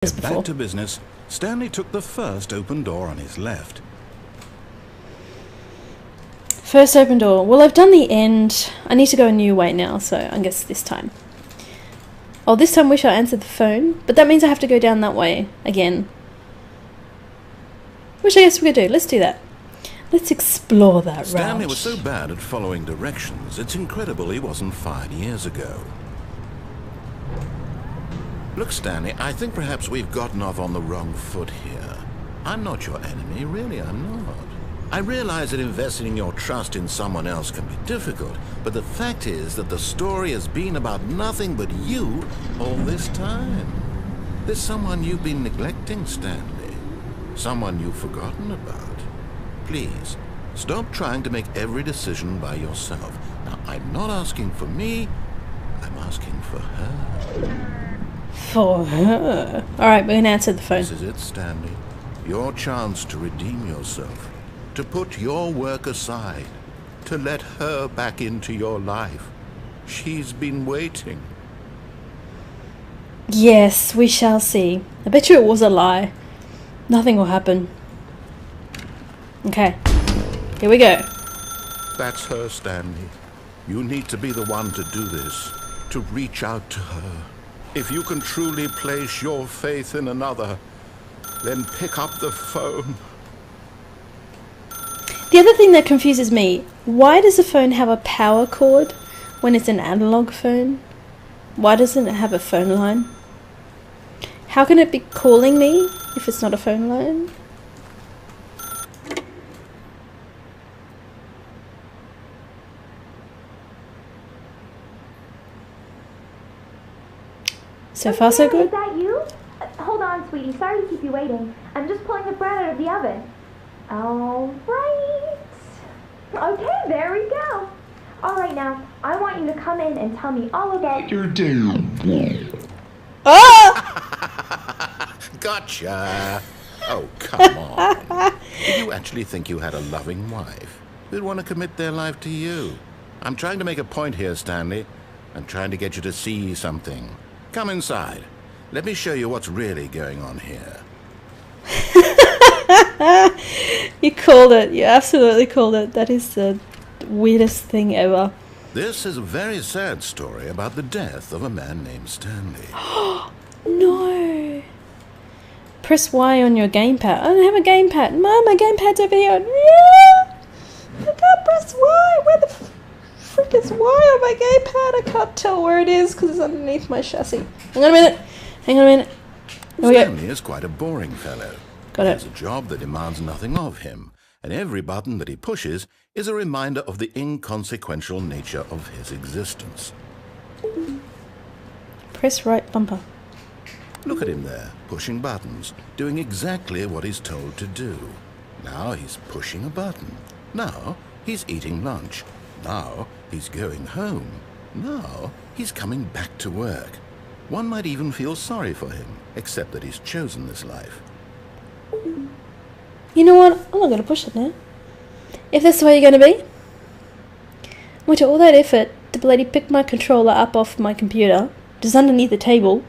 before. Back to business, Stanley took the first open door on his left. First open door. Well, I've done the end. I need to go a new way now, so I guess this time. Oh, this time wish I answered the phone, but that means I have to go down that way again. Which I guess we could do. Let's do that. Let's explore that route. Stanley was so bad at following directions, it's incredible he wasn't fired years ago. Look, Stanley, I think perhaps we've gotten off on the wrong foot here. I'm not your enemy, really, I'm not. I realize that investing your trust in someone else can be difficult, but the fact is that the story has been about nothing but you all this time. There's someone you've been neglecting, Stanley. Someone you've forgotten about. Please, stop trying to make every decision by yourself. Now, I'm not asking for me, I'm asking for her. For her? Alright, we're gonna answer the phone. This is it, Stanley. Your chance to redeem yourself. To put your work aside. To let her back into your life. She's been waiting. Yes, we shall see. I bet you it was a lie. Nothing will happen. Okay, here we go. That's her, Stanley. You need to be the one to do this. To reach out to her. If you can truly place your faith in another, then pick up the phone. The other thing that confuses me, why does a phone have a power cord when it's an analog phone? Why doesn't it have a phone line? How can it be calling me if it's not a phone line? So far, so good. Is that you? Hold on, sweetie. Sorry to keep you waiting. I'm just pulling the bread out of the oven. All right. Okay, there we go. All right, now, I want you to come in and tell me all about your day. Ah! Gotcha! Oh, come on. Did you actually think you had a loving wife who'd want to commit their life to you? I'm trying to make a point here, Stanley. I'm trying to get you to see something. Come inside. Let me show you what's really going on here. You called it. You absolutely called it. That is the weirdest thing ever. This is a very sad story about the death of a man named Stanley. No. Press Y on your gamepad. I don't have a gamepad. Mom, my gamepad's over here. Yeah! I can't press Y. Where the frick is Y on my gamepad? I can't tell where it is because it's underneath my chassis. Hang on a minute. Hang on a minute. There we go. Stanley is quite a boring fellow. Got He it. has a job that demands nothing of him, and every button that he pushes is a reminder of the inconsequential nature of his existence. Press right bumper. Look at him there, pushing buttons, doing exactly what he's told to do. Now he's pushing a button. Now he's eating lunch. Now he's going home. Now he's coming back to work. One might even feel sorry for him, except that he's chosen this life. You know what? I'm not going to push it now. If that's the way you're going to be. Went to all that effort to bloody pick my controller up off my computer, just underneath the table.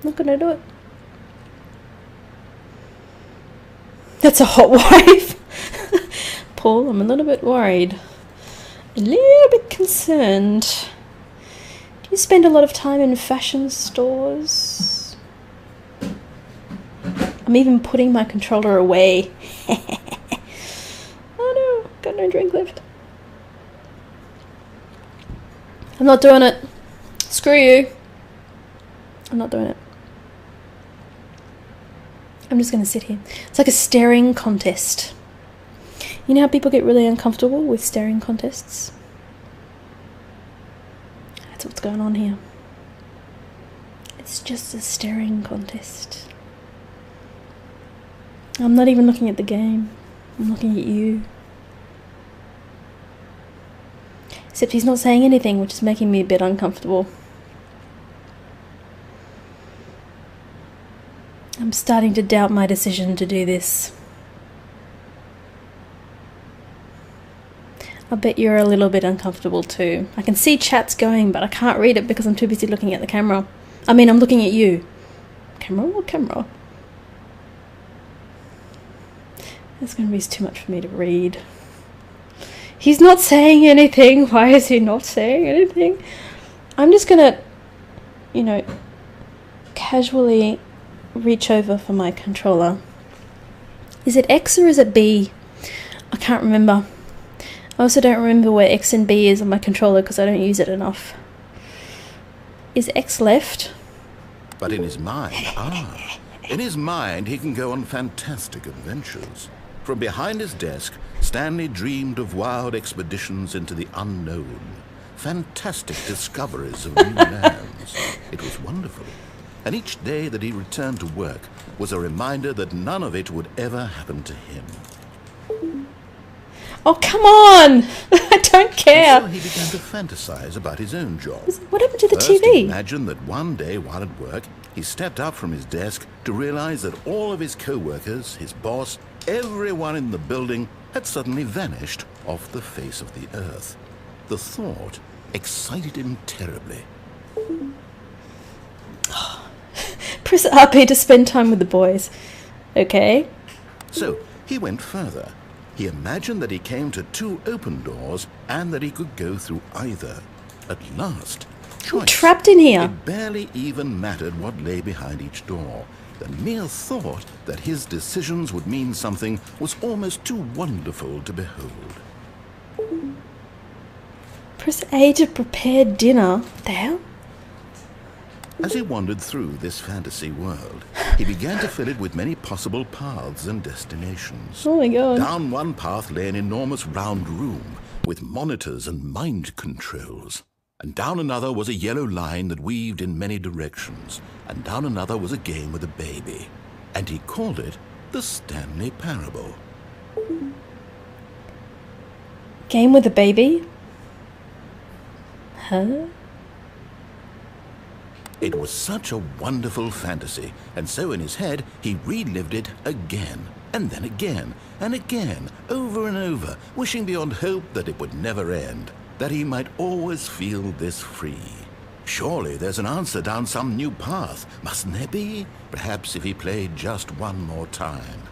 Not going to do it. That's a hot wife. Paul, I'm a little bit worried. A little bit concerned. Do you spend a lot of time in fashion stores? I'm even putting my controller away. Oh no, got no drink left. I'm not doing it. Screw you. I'm not doing it. I'm just going to sit here. It's like a staring contest. You know how people get really uncomfortable with staring contests? That's what's going on here. It's just a staring contest. I'm not even looking at the game. I'm looking at you. Except he's not saying anything, which is making me a bit uncomfortable. I'm starting to doubt my decision to do this. I bet you're a little bit uncomfortable too. I can see chats going, but I can't read it because I'm too busy looking at the camera. I mean, I'm looking at you. Camera? What camera? That's going to be too much for me to read. He's not saying anything. Why is he not saying anything? I'm just going to, you know, casually reach over for my controller. Is it X or is it B? I can't remember. I also don't remember where X and B is on my controller because I don't use it enough. Is X left? But in his mind, in his mind he can go on fantastic adventures. From behind his desk, Stanley dreamed of wild expeditions into the unknown. Fantastic discoveries of new lands. It was wonderful. And each day that he returned to work was a reminder that none of it would ever happen to him. Oh, come on! I don't care. And so he began to fantasize about his own job. What happened to the First, TV? he imagined that one day while at work, he stepped up from his desk to realize that all of his co-workers, his boss, everyone in the building had suddenly vanished off the face of the earth. The thought excited him terribly. Press RP to spend time with the boys. Okay. So he went further. He imagined that he came to 2 open doors and that he could go through either. At last, choice. Trapped in here. It barely even mattered what lay behind each door. The mere thought that his decisions would mean something was almost too wonderful to behold. Press A to prepare dinner. What the hell? As he wandered through this fantasy world, he began to fill it with many possible paths and destinations. Oh my god. Down one path lay an enormous round room with monitors and mind controls. And down another was a yellow line that weaved in many directions. And down another was a game with a baby. And he called it the Stanley Parable. Game with a baby? Huh? It was such a wonderful fantasy, and so in his head he relived it again, and then again, and again, over and over, wishing beyond hope that it would never end, that he might always feel this free. Surely there's an answer down some new path, mustn't there be? Perhaps if he played just one more time.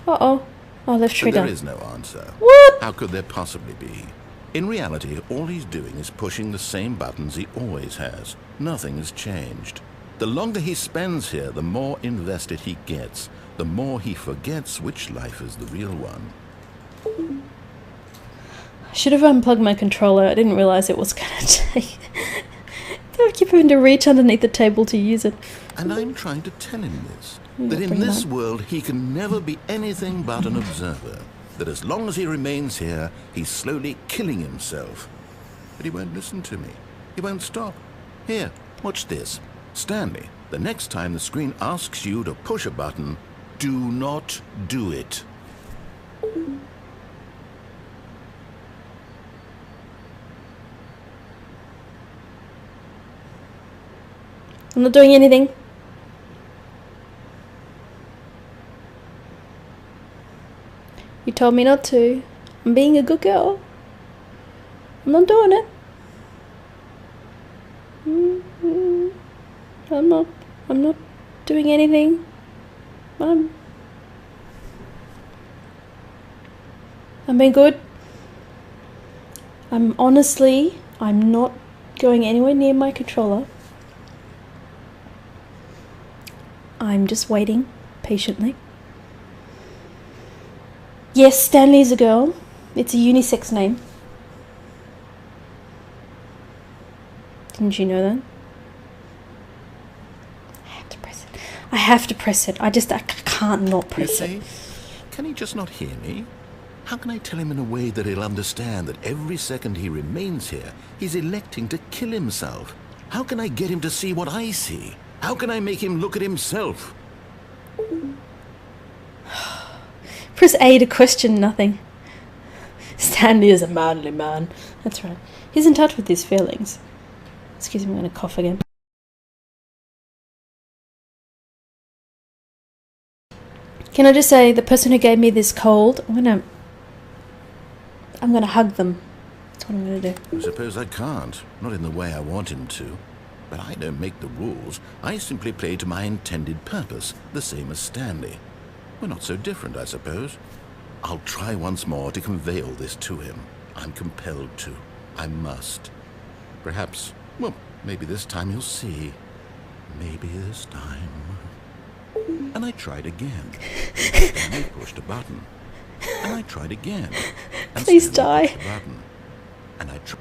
Uh-oh. Oh, left But trigger. there is no answer. What? How could there possibly be? In reality, all he's doing is pushing the same buttons he always has. Nothing has changed. The longer he spends here, the more invested he gets, the more he forgets which life is the real one. I should have unplugged my controller. I didn't realize it was gonna take. I keep having to reach underneath the table to use it. And I'm trying to tell him this, Yeah, that in bring it this on. world he can never be anything but an observer, that as long as he remains here, he's slowly killing himself. But he won't listen to me. He won't stop. Here, watch this. Stanley, the next time the screen asks you to push a button, do not do it. I'm not doing anything. You told me not to. I'm being a good girl. I'm not doing it. I'm not doing anything. I'm being good. I'm not going anywhere near my controller. I'm just waiting patiently. Yes, Stanley's a girl. It's a unisex name. Didn't you know that? I have to press it. I have to press it. I can't not You press see? it. Can he just not hear me? How can I tell him in a way that he'll understand that every second he remains here, he's electing to kill himself? How can I get him to see what I see? How can I make him look at himself? Press A to question nothing. Stanley is a manly man. That's right. He's in touch with his feelings. Excuse me, I'm going to cough again. Can I just say, the person who gave me this cold, I'm gonna hug them. That's what I'm going to do. I suppose I can't. Not in the way I want him to. But I don't make the rules. I simply play to my intended purpose, the same as Stanley. We're not so different, I suppose. I'll try once more to convey all this to him. I'm compelled to. I must. Perhaps, well, maybe this time he'll see. Maybe this time. And I tried again. Stanley pushed a button. And I tried again. And Please Stanley die. pushed a button. And I tried.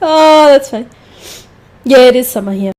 Oh, that's funny. Yeah, it is summer here.